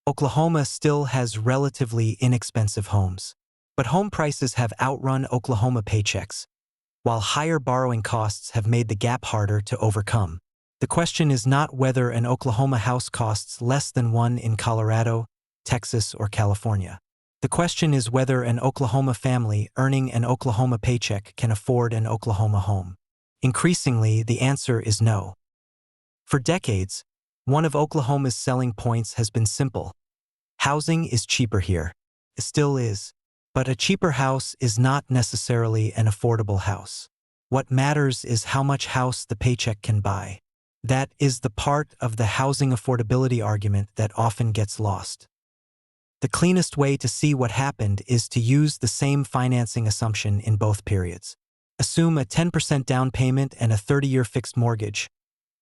Oklahoma still has relatively inexpensive homes. But home prices have outrun Oklahoma paychecks, while higher borrowing costs have made the gap harder to overcome. The question is not whether an Oklahoma house costs less than one in Colorado, Texas, or California. The question is whether an Oklahoma family earning an Oklahoma paycheck can afford an Oklahoma home. Increasingly, the answer is no. For decades, one of Oklahoma's selling points has been simple. Housing is cheaper here. It still is. But a cheaper house is not necessarily an affordable house. What matters is how much house the paycheck can buy. That is the part of the housing affordability argument that often gets lost. The cleanest way to see what happened is to use the same financing assumption in both periods. Assume a 10% down payment and a 30-year fixed mortgage.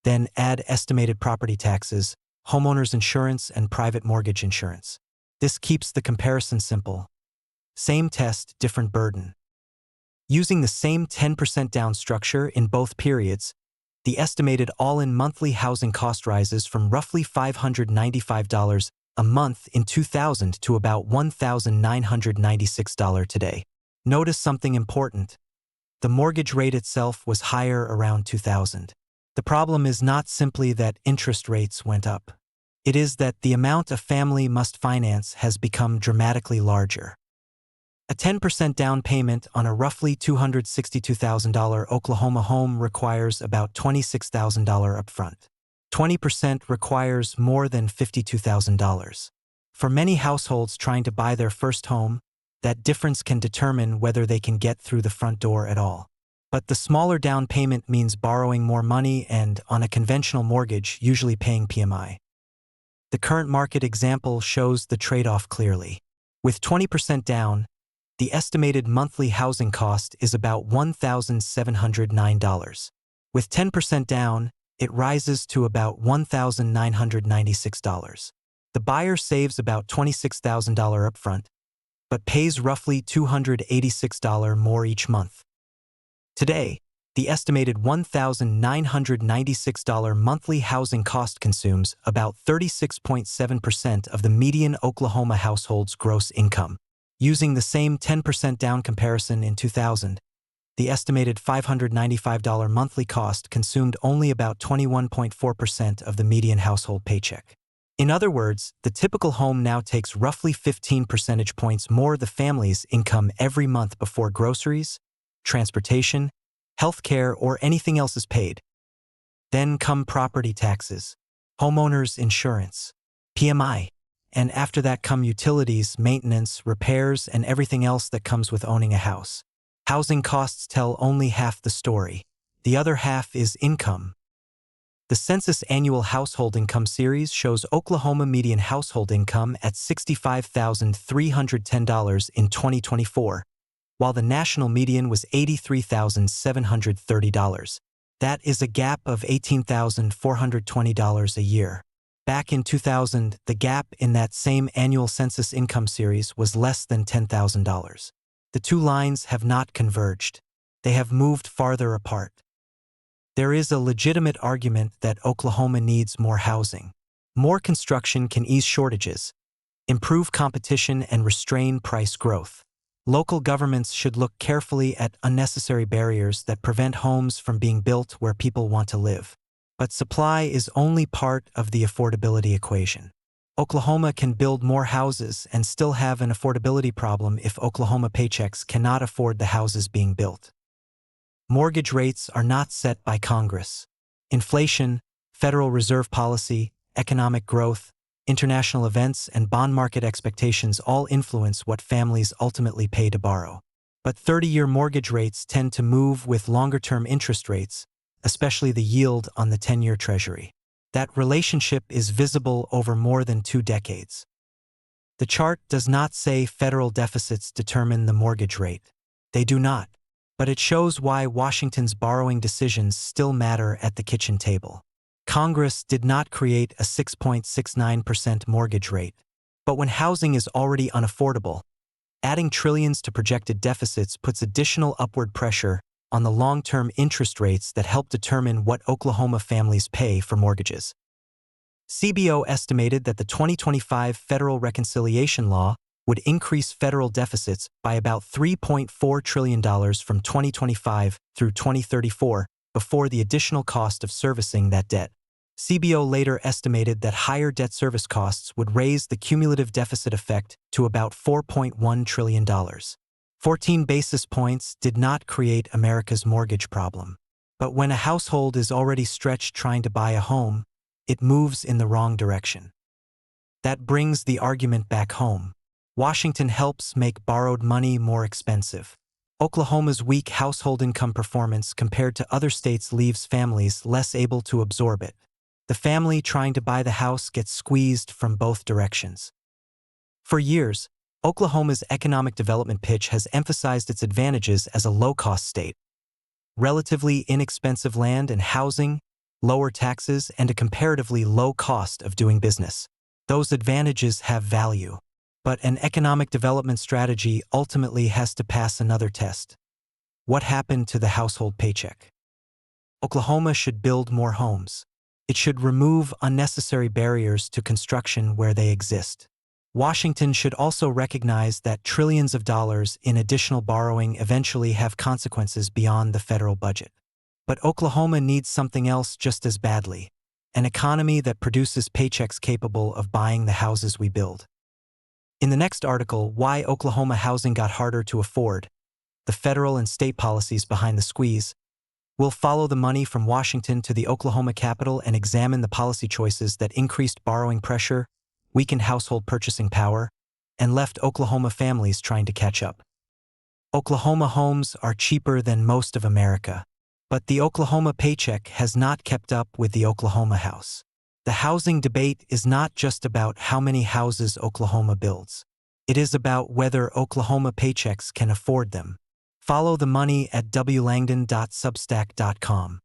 Then add estimated property taxes, homeowners insurance, and private mortgage insurance. This keeps the comparison simple. Same test, different burden. Using the same 10% down structure in both periods, the estimated all-in monthly housing cost rises from roughly $595 a month in 2000 to about $1,996 today. Notice something important. The mortgage rate itself was higher around 2000. The problem is not simply that interest rates went up. It is that the amount a family must finance has become dramatically larger. A 10% down payment on a roughly $262,000 Oklahoma home requires about $26,000 upfront. 20% requires more than $52,000. For many households trying to buy their first home, that difference can determine whether they can get through the front door at all. But the smaller down payment means borrowing more money and, on a conventional mortgage, usually paying PMI. The current market example shows the trade-off clearly. With 20% down, the estimated monthly housing cost is about $1,709. With 10% down, it rises to about $1,996. The buyer saves about $26,000 upfront, but pays roughly $286 more each month. Today, the estimated $1,996 monthly housing cost consumes about 36.7% of the median Oklahoma household's gross income. Using the same 10% down comparison in 2000, the estimated $595 monthly cost consumed only about 21.4% of the median household paycheck. In other words, the typical home now takes roughly 15 percentage points more the family's income every month before groceries, transportation, healthcare, or anything else is paid. Then come property taxes, homeowners insurance, PMI, and after that come utilities, maintenance, repairs, and everything else that comes with owning a house. Housing costs tell only half the story. The other half is income. The Census Annual Household Income Series shows Oklahoma median household income at $65,310 in 2024, while the national median was $83,730. That is a gap of $18,420 a year. Back in 2000, the gap in that same annual census income series was less than $10,000. The two lines have not converged. They have moved farther apart. There is a legitimate argument that Oklahoma needs more housing. More construction can ease shortages, improve competition, and restrain price growth. Local governments should look carefully at unnecessary barriers that prevent homes from being built where people want to live. But supply is only part of the affordability equation. Oklahoma can build more houses and still have an affordability problem if Oklahoma paychecks cannot afford the houses being built. Mortgage rates are not set by Congress. Inflation, Federal Reserve policy, economic growth, international events, and bond market expectations all influence what families ultimately pay to borrow. But 30-year mortgage rates tend to move with longer-term interest rates, especially the yield on the 10-year Treasury. That relationship is visible over more than 2 decades. The chart does not say federal deficits determine the mortgage rate. They do not. But it shows why Washington's borrowing decisions still matter at the kitchen table. Congress did not create a 6.69% mortgage rate. But when housing is already unaffordable, adding trillions to projected deficits puts additional upward pressure on the long-term interest rates that help determine what Oklahoma families pay for mortgages. CBO estimated that the 2025 federal reconciliation law would increase federal deficits by about $3.4 trillion from 2025 through 2034 before the additional cost of servicing that debt. CBO later estimated that higher debt service costs would raise the cumulative deficit effect to about $4.1 trillion. 14 basis points did not create America's mortgage problem. But when a household is already stretched trying to buy a home, it moves in the wrong direction. That brings the argument back home. Washington helps make borrowed money more expensive. Oklahoma's weak household income performance compared to other states leaves families less able to absorb it. The family trying to buy the house gets squeezed from both directions. For years, Oklahoma's economic development pitch has emphasized its advantages as a low-cost state. Relatively inexpensive land and housing, lower taxes, and a comparatively low cost of doing business. Those advantages have value. But an economic development strategy ultimately has to pass another test. What happened to the household paycheck? Oklahoma should build more homes. It should remove unnecessary barriers to construction where they exist. Washington should also recognize that trillions of dollars in additional borrowing eventually have consequences beyond the federal budget. But Oklahoma needs something else just as badly: an economy that produces paychecks capable of buying the houses we build. In the next article, Why Oklahoma Housing Got Harder to Afford, the federal and state policies behind the squeeze, we'll follow the money from Washington to the Oklahoma Capitol and examine the policy choices that increased borrowing pressure, weakened household purchasing power, and left Oklahoma families trying to catch up. Oklahoma homes are cheaper than most of America, but the Oklahoma paycheck has not kept up with the Oklahoma house. The housing debate is not just about how many houses Oklahoma builds. It is about whether Oklahoma paychecks can afford them. Follow the money at wlangdon.substack.com.